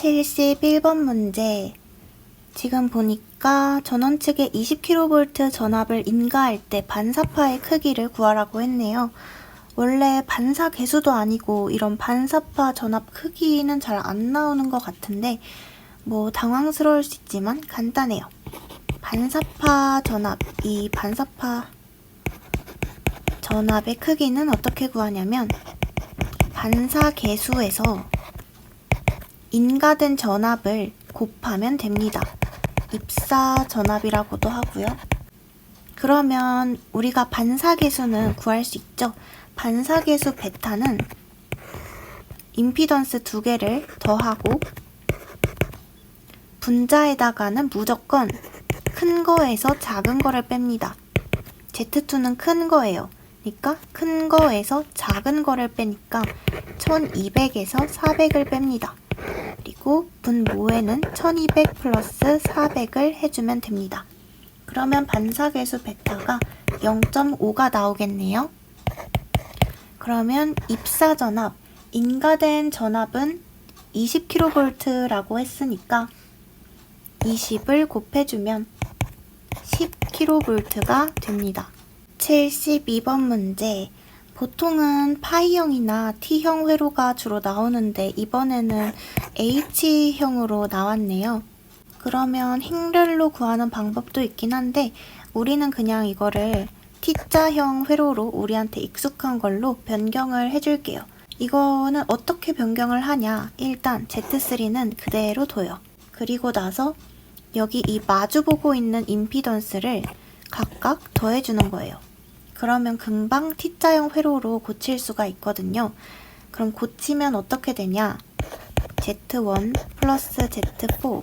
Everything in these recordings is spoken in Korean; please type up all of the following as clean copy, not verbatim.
71번 문제. 지금 보니까 전원 측에 20kV 전압을 인가할 때 반사파의 크기를 구하라고 했네요. 원래 반사 계수도 아니고 이런 반사파 전압 크기는 잘 안 나오는 것 같은데 뭐 당황스러울 수 있지만 간단해요. 반사파 전압, 이 반사파 전압의 크기는 어떻게 구하냐면 반사 계수에서 인가된 전압을 곱하면 됩니다. 입사 전압이라고도 하고요. 그러면 우리가 반사계수는 구할 수 있죠. 반사계수 베타는 임피던스 두 개를 더하고 분자에다가는 무조건 큰 거에서 작은 거를 뺍니다. Z2는 큰 거예요. 그러니까 큰 거에서 작은 거를 빼니까 1200에서 400을 뺍니다. 그리고 분모에는 1200 플러스 400을 해주면 됩니다. 그러면 반사계수 베타가 0.5가 나오겠네요. 그러면 입사전압, 인가된 전압은 20kV라고 했으니까 20을 곱해주면 10kV가 됩니다. 72번 문제. 보통은 파이형이나 T형 회로가 주로 나오는데 이번에는 H형으로 나왔네요. 그러면 행렬로 구하는 방법도 있긴 한데 우리는 그냥 이거를 T자형 회로로 우리한테 익숙한 걸로 변경을 해줄게요. 이거는 어떻게 변경을 하냐? 일단 Z3는 그대로 둬요. 그리고 나서 여기 이 마주보고 있는 임피던스를 각각 더해주는 거예요. 그러면 금방 T자형 회로로 고칠 수가 있거든요. 그럼 고치면 어떻게 되냐? Z1 플러스 Z4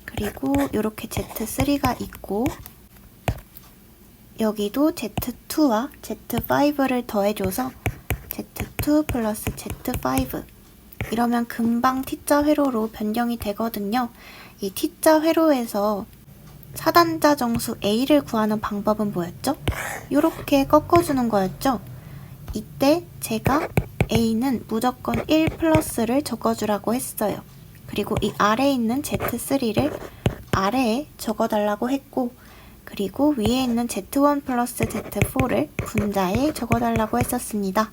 그리고 이렇게 Z3가 있고 여기도 Z2와 Z5를 더해줘서 Z2 플러스 Z5 이러면 금방 T자 회로로 변경이 되거든요. 이 T자 회로에서 사단자 정수 A를 구하는 방법은 뭐였죠? 이렇게 꺾어주는 거였죠? 이때 제가 A는 무조건 1 플러스를 적어주라고 했어요. 그리고 이 아래에 있는 Z3를 아래에 적어달라고 했고 그리고 위에 있는 Z1 플러스 Z4를 분자에 적어달라고 했었습니다.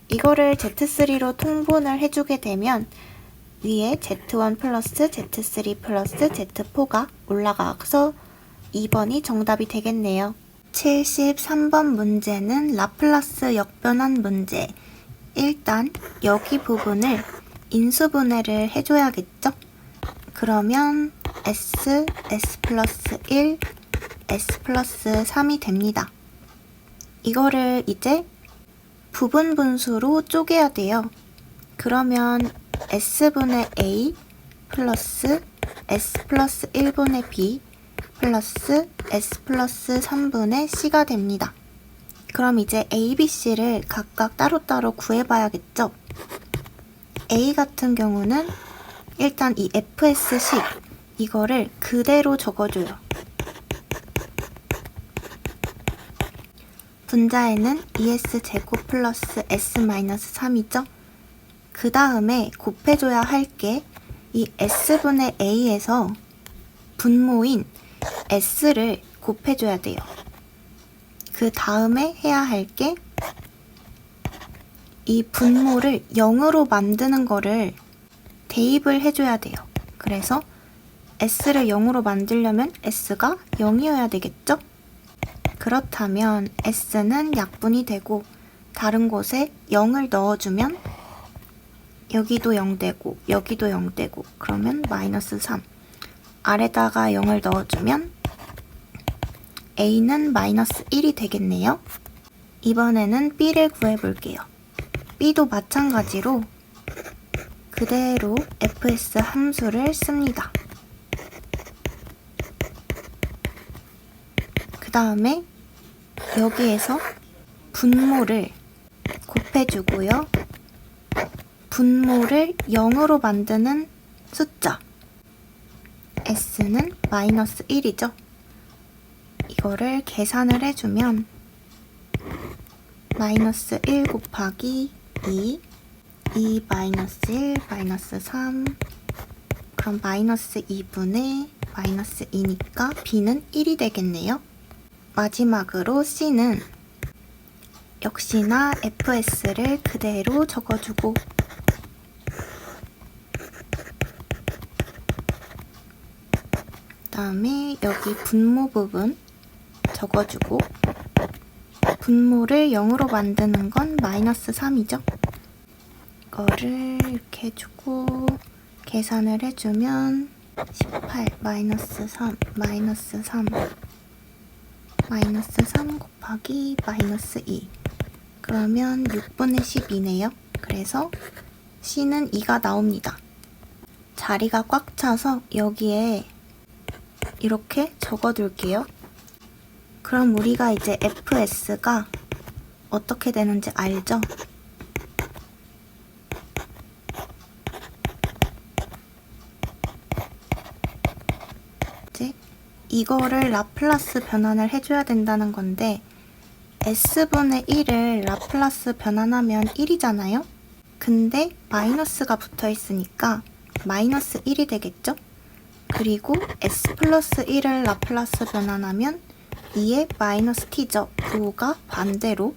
이거를 Z3로 통분을 해주게 되면 위에 Z1 플러스 Z3 플러스 Z4가 올라가서 2번이 정답이 되겠네요. 73번 문제는 라플라스 역변환 문제. 일단 여기 부분을 인수분해를 해줘야겠죠? 그러면 S 플러스 1, S 플러스 3이 됩니다. 이거를 이제 부분 분수로 쪼개야 돼요. 그러면 S분의 A 플러스 S 플러스 1분의 B 플러스 S 플러스 3분의 C가 됩니다. 그럼 이제 A, B, C를 각각 따로따로 구해봐야겠죠? A 같은 경우는 일단 이 FS식 이거를 그대로 적어줘요. 분자에는 2S제곱 플러스 S-3이죠? 그 다음에 곱해줘야 할 게 이 S분의 A에서 분모인 S를 곱해줘야 돼요. 그 다음에 해야 할 게 이 분모를 0으로 만드는 거를 대입을 해줘야 돼요. 그래서 S를 0으로 만들려면 S가 0이어야 되겠죠? 그렇다면 S는 약분이 되고 다른 곳에 0을 넣어주면 여기도 0 되고 여기도 0 되고 그러면 마이너스 3 아래다가 0을 넣어주면 A는 마이너스 1이 되겠네요. 이번에는 B를 구해볼게요. B도 마찬가지로 그대로 fs 함수를 씁니다. 그 다음에 여기에서 분모를 곱해주고요. 분모를 0으로 만드는 숫자 s는 마이너스 1이죠. 이거를 계산을 해주면 마이너스 1 곱하기 2 2 마이너스 1 마이너스 3 그럼 마이너스 2분의 마이너스 2니까 b는 1이 되겠네요. 마지막으로 c는 역시나 fs를 그대로 적어주고 그다음에 여기 분모 부분 적어주고 분모를 0으로 만드는 건 마이너스 3이죠. 이거를 이렇게 해주고 계산을 해주면 18 마이너스 3 마이너스 3 마이너스 3 곱하기 마이너스 2 그러면 6분의 12네요. 그래서 c는 2가 나옵니다. 자리가 꽉 차서 여기에 이렇게 적어둘게요. 그럼 우리가 이제 fs가 어떻게 되는지 알죠? 이제 이거를 라플라스 변환을 해줘야 된다는 건데 s분의 1을 라플라스 변환하면 1이잖아요? 근데 마이너스가 붙어 있으니까 마이너스 1이 되겠죠? 그리고 s 플러스 1을 라플라스 변환하면 2의 마이너스 t죠. 부호가 반대로.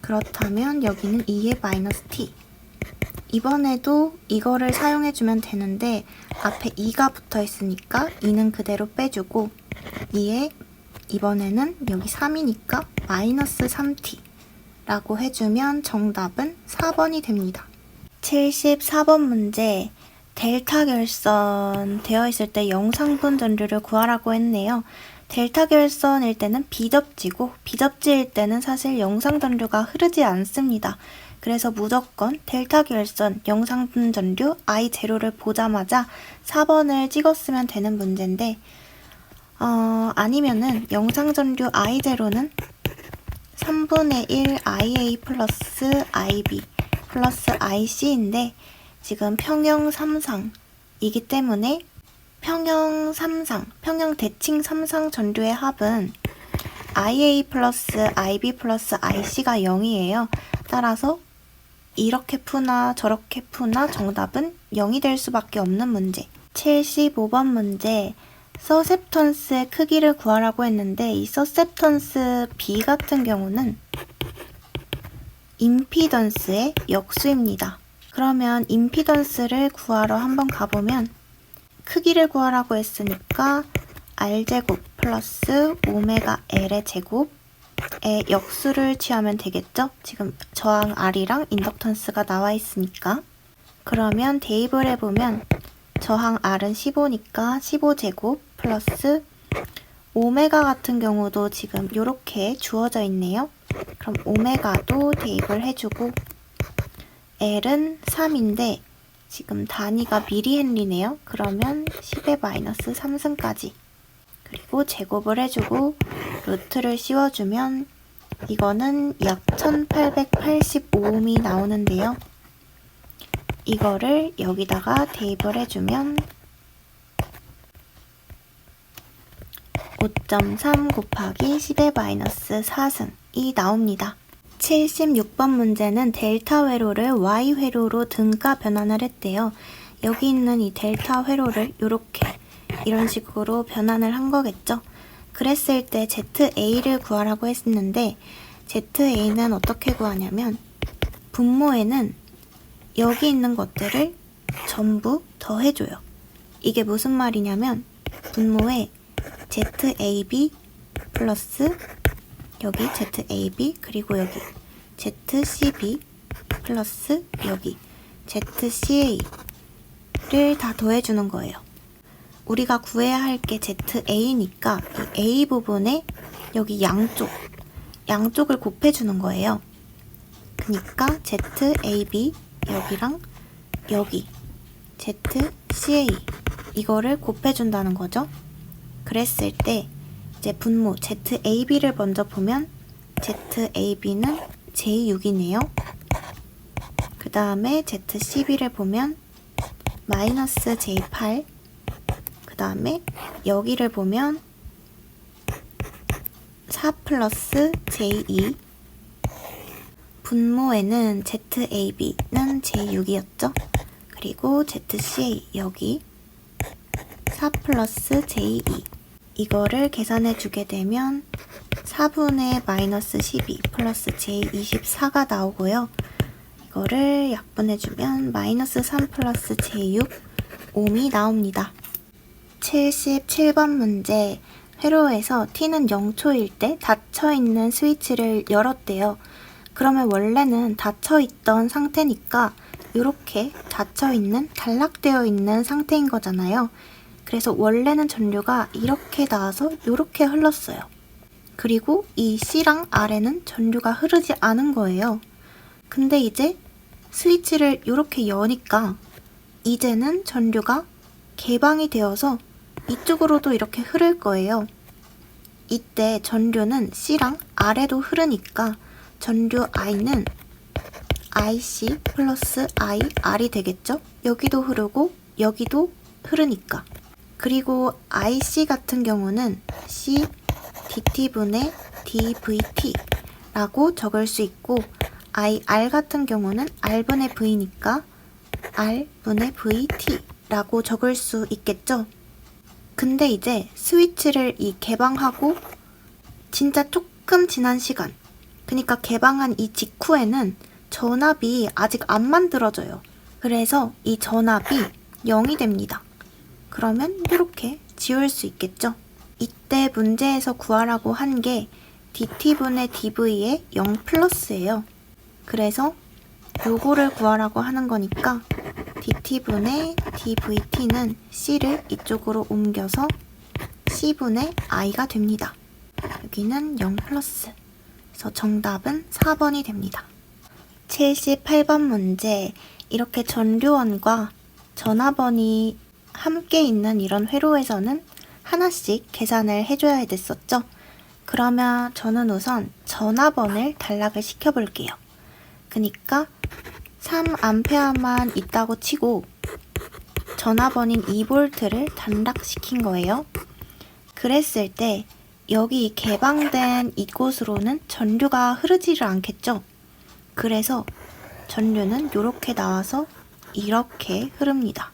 그렇다면 여기는 2의 마이너스 t. 이번에도 이거를 사용해주면 되는데 앞에 2가 붙어 있으니까 2는 그대로 빼주고 2의 이번에는 여기 3이니까 마이너스 3t 라고 해주면 정답은 4번이 됩니다. 74번 문제 델타 결선 되어 있을 때 영상분 전류를 구하라고 했네요. 델타 결선일 때는 비접지고 비접지일 때는 사실 영상 전류가 흐르지 않습니다. 그래서 무조건 델타 결선 영상분 전류 I0를 보자마자 4번을 찍었으면 되는 문제인데 아니면은 영상 전류 I0는 3분의 1 IA 플러스 IB 플러스 IC인데 지금 평형 3상이기 때문에 평형 대칭 3상 전류의 합은 IA 플러스 IB 플러스 IC가 0이에요. 따라서 이렇게 푸나 저렇게 푸나 정답은 0이 될 수밖에 없는 문제. 75번 문제 서셉턴스의 크기를 구하라고 했는데 이 서셉턴스 B 같은 경우는 임피던스의 역수입니다. 그러면 임피던스를 구하러 한번 가보면 크기를 구하라고 했으니까 R제곱 플러스 오메가 L의 제곱의 역수를 취하면 되겠죠? 지금 저항 R이랑 인덕턴스가 나와 있으니까. 그러면 대입을 해보면 저항 R은 15니까 15제곱 플러스 오메가 같은 경우도 지금 이렇게 주어져 있네요. 그럼 오메가도 대입을 해주고 L은 3인데 지금 단위가 미리헨리네요. 그러면 10의 마이너스 3승까지 그리고 제곱을 해주고 루트를 씌워주면 이거는 약 1885옴이 나오는데요. 이거를 여기다가 대입을 해주면 5.3 곱하기 10의 마이너스 4승이 나옵니다. 76번 문제는 델타 회로를 Y 회로로 등가 변환을 했대요. 여기 있는 이 델타 회로를 이런 식으로 변환을 한 거겠죠. 그랬을 때 ZA를 구하라고 했는데 ZA는 어떻게 구하냐면 분모에는 여기 있는 것들을 전부 더해줘요. 이게 무슨 말이냐면 분모에 ZAB 플러스 여기 ZAB 그리고 여기 ZCB 플러스 여기 ZCA를 다 더해주는 거예요. 우리가 구해야 할 게 ZA니까 이 A 부분에 여기 양쪽을 곱해주는 거예요. 그러니까 ZAB 여기랑 여기 ZCA 이거를 곱해준다는 거죠. 그랬을 때 이제 분모 ZAB를 먼저 보면 ZAB는 J6이네요. 그 다음에 ZCB를 보면 마이너스 J8 그 다음에 여기를 보면 4 플러스 J2 분모에는 ZAB는 J6이었죠? 그리고 ZCA 여기 4 플러스 J2 이거를 계산해 주게 되면 4분의 마이너스 12 플러스 J24가 나오고요. 이거를 약분해주면 마이너스 3 플러스 J6 옴이 나옵니다. 77번 문제. 회로에서 t는 0초일 때 닫혀있는 스위치를 열었대요. 그러면 원래는 닫혀있던 상태니까 이렇게 닫혀있는, 단락되어 있는 상태인 거잖아요. 그래서 원래는 전류가 이렇게 나와서 이렇게 흘렀어요. 그리고 이 C랑 R에는 전류가 흐르지 않은 거예요. 근데 이제 스위치를 이렇게 여니까 이제는 전류가 개방이 되어서 이쪽으로도 이렇게 흐를 거예요. 이때 전류는 C랑 R에도 흐르니까 전류 I는 IC 플러스 IR이 되겠죠? 여기도 흐르고 여기도 흐르니까. 그리고 IC 같은 경우는 C DT분의 DVT라고 적을 수 있고 IR 같은 경우는 R분의 V니까 R분의 VT라고 적을 수 있겠죠? 근데 이제 스위치를 개방하고 진짜 조금 지난 시간, 그러니까 개방한 이 직후에는 전압이 아직 안 만들어져요. 그래서 이 전압이 0이 됩니다. 그러면 이렇게 지울 수 있겠죠? 이때 문제에서 구하라고 한 게 DT분의 DV의 0 플러스예요. 그래서 요거를 구하라고 하는 거니까 DT분의 DVT는 C를 이쪽으로 옮겨서 C분의 I가 됩니다. 여기는 0 플러스. 그래서 정답은 4번이 됩니다. 78번 문제. 이렇게 전류원과 전압원이 함께 있는 이런 회로에서는 하나씩 계산을 해줘야 됐었죠. 그러면 저는 우선 전압원을 단락을 시켜볼게요. 그러니까 3A만 있다고 치고 전압원인 2V를 단락시킨 거예요. 그랬을 때 여기 개방된 이곳으로는 전류가 흐르지를 않겠죠. 그래서 전류는 이렇게 나와서 이렇게 흐릅니다.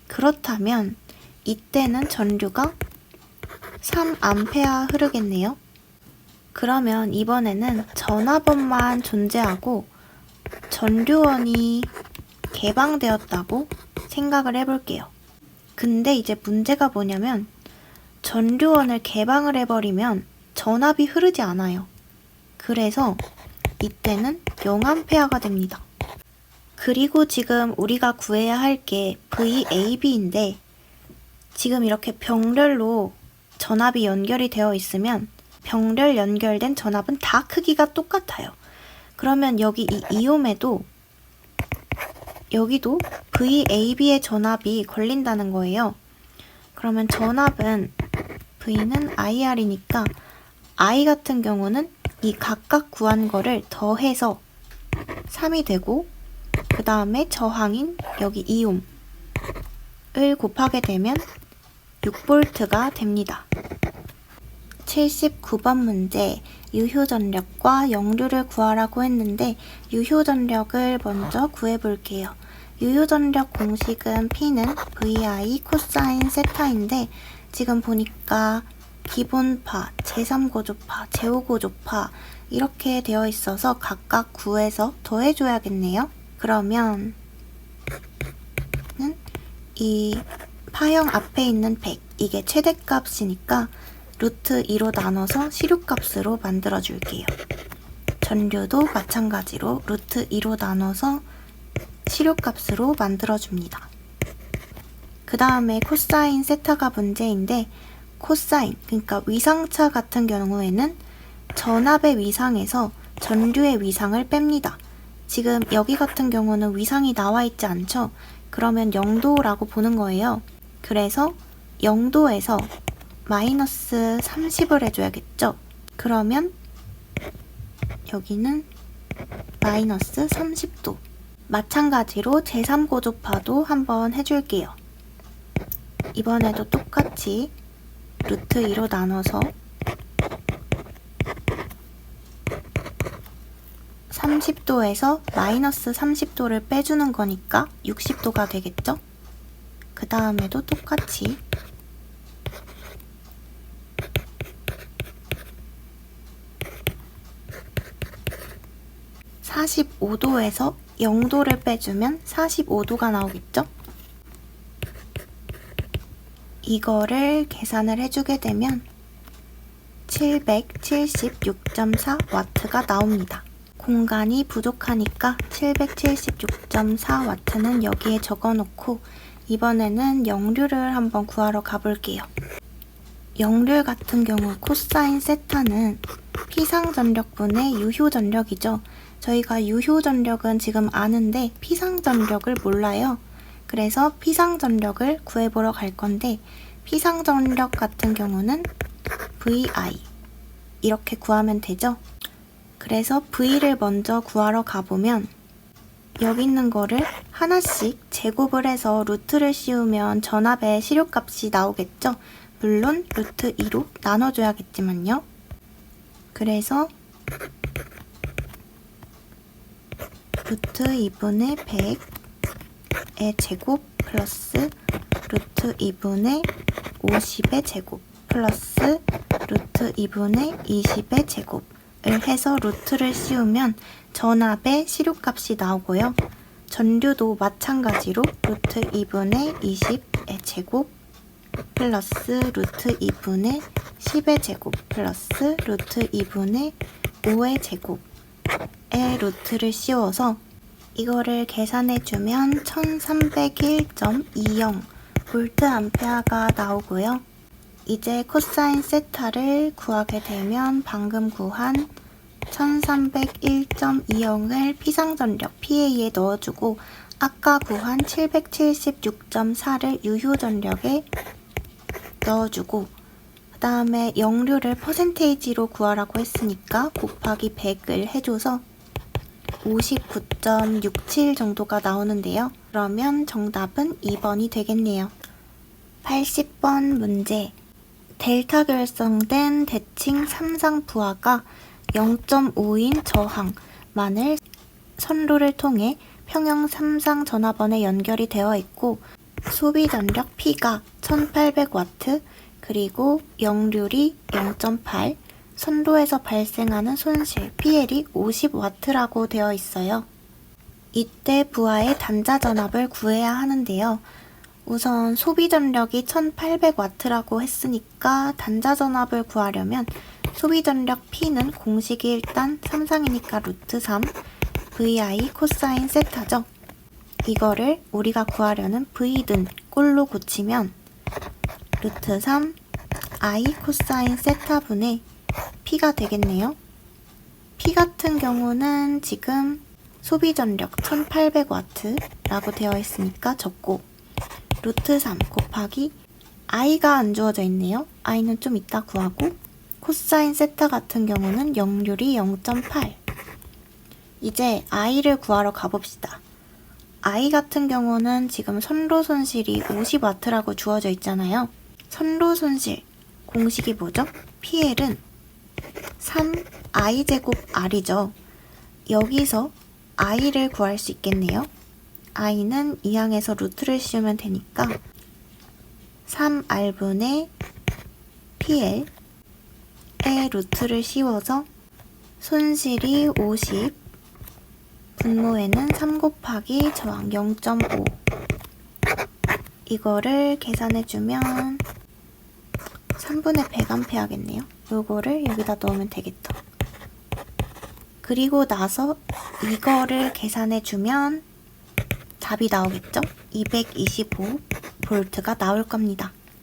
그렇다면 이때는 전류가 3A 흐르겠네요. 그러면 이번에는 전압원만 존재하고 전류원이 개방되었다고 생각을 해볼게요. 근데 이제 문제가 뭐냐면 전류원을 개방을 해버리면 전압이 흐르지 않아요. 그래서 이때는 0A가 됩니다. 그리고 지금 우리가 구해야 할 게 VAB인데 지금 이렇게 병렬로 전압이 연결이 되어 있으면 병렬 연결된 전압은 다 크기가 똑같아요. 그러면 여기 이 2옴에도 여기도 VAB의 전압이 걸린다는 거예요. 그러면 전압은 V는 IR이니까 I 같은 경우는 이 각각 구한 거를 더해서 3이 되고 그 다음에 저항인 여기 2옴을 곱하게 되면 6V가 됩니다. 79번 문제. 유효전력과 역류를 구하라고 했는데 유효전력을 먼저 구해볼게요. 유효전력 공식은 P는 VI 코사인 세타인데 지금 보니까 기본파, 제3고조파, 제5고조파 이렇게 되어 있어서 각각 구해서 더해줘야겠네요. 그러면 이 파형 앞에 있는 100 이게 최대값이니까 루트 2로 나눠서 시료값으로 만들어줄게요. 전류도 마찬가지로 루트 2로 나눠서 시료값으로 만들어줍니다. 그 다음에 코사인 세타가 문제인데 코사인, 그러니까 위상차 같은 경우에는 전압의 위상에서 전류의 위상을 뺍니다. 지금 여기 같은 경우는 위상이 나와 있지 않죠? 그러면 0도라고 보는 거예요. 그래서 0도에서 마이너스 30을 해줘야겠죠? 그러면 여기는 마이너스 30도. 마찬가지로 제3고조파도 한번 해줄게요. 이번에도 똑같이 루트 2로 나눠서 30도에서 마이너스 30도를 빼주는 거니까 60도가 되겠죠? 그 다음에도 똑같이 45도에서 0도를 빼주면 45도가 나오겠죠? 이거를 계산을 해주게 되면 776.4W가 나옵니다. 공간이 부족하니까 776.4W는 여기에 적어놓고 이번에는 역류를 한번 구하러 가볼게요. 역률 같은 경우 코사인 세타는 피상전력분의 유효전력이죠. 저희가 유효전력은 지금 아는데 피상전력을 몰라요. 그래서 피상전력을 구해보러 갈 건데 피상전력 같은 경우는 VI 이렇게 구하면 되죠. 그래서 V를 먼저 구하러 가보면 여기 있는 거를 하나씩 제곱을 해서 루트를 씌우면 전압의 실효값이 나오겠죠. 물론 루트 2로 나눠줘야겠지만요. 그래서 루트 2분의 100의 제곱 플러스 루트 2분의 50의 제곱 플러스 루트 2분의 20의 제곱을 해서 루트를 씌우면 전압의 실효값이 나오고요. 전류도 마찬가지로 루트 2분의 20의 제곱 플러스 루트 2분의 10의 제곱 플러스 루트 2분의 5의 제곱의 루트를 씌워서 이거를 계산해주면 1301.20 볼트 암페어가 나오고요. 이제 코사인 세타를 구하게 되면 방금 구한 1301.20을 피상전력 PA에 넣어주고 아까 구한 776.4를 유효전력에 넣어주고 그 다음에 역류를 퍼센테이지로 구하라고 했으니까 곱하기 100을 해줘서 59.67 정도가 나오는데요. 그러면 정답은 2번이 되겠네요. 80번 문제. 델타 결성된 대칭 3상 부하가 0.5인 저항만을 선로를 통해 평형 3상 전화번에 연결이 되어 있고 소비 전력 P가 1800W 그리고 역률이 0.8 선로에서 발생하는 손실 PL이 50W라고 되어 있어요. 이때 부하의 단자 전압을 구해야 하는데요. 우선 소비 전력이 1800W라고 했으니까 단자 전압을 구하려면 소비 전력 P는 공식이 일단 3상이니까 루트 3 VI 코사인 세타죠. 이거를 우리가 구하려는 V든 꼴로 고치면 루트 3 I 코사인 세타분의 P가 되겠네요. P 같은 경우는 지금 소비 전력 1800W라고 되어 있으니까 적고 루트 3 곱하기 I가 안 주어져 있네요. I는 좀 이따 구하고 코사인 세타 같은 경우는 역률이 0.8 이제 I를 구하러 가봅시다. I 같은 경우는 지금 선로 손실이 50W라고 주어져 있잖아요. 선로 손실 공식이 뭐죠? PL은 3I제곱 R이죠. 여기서 I를 구할 수 있겠네요. I는 이항에서 루트를 씌우면 되니까 3R분의 PL의 루트를 씌워서 손실이 50 분모에는 3 곱하기 저항 0.5 이거를 계산해주면 3분의 100A 하겠네요. 요거를 여기다 넣으면 되겠다. 그리고 나서 이거를 계산해주면 답이 나오겠죠? 225V가 나올 겁니다.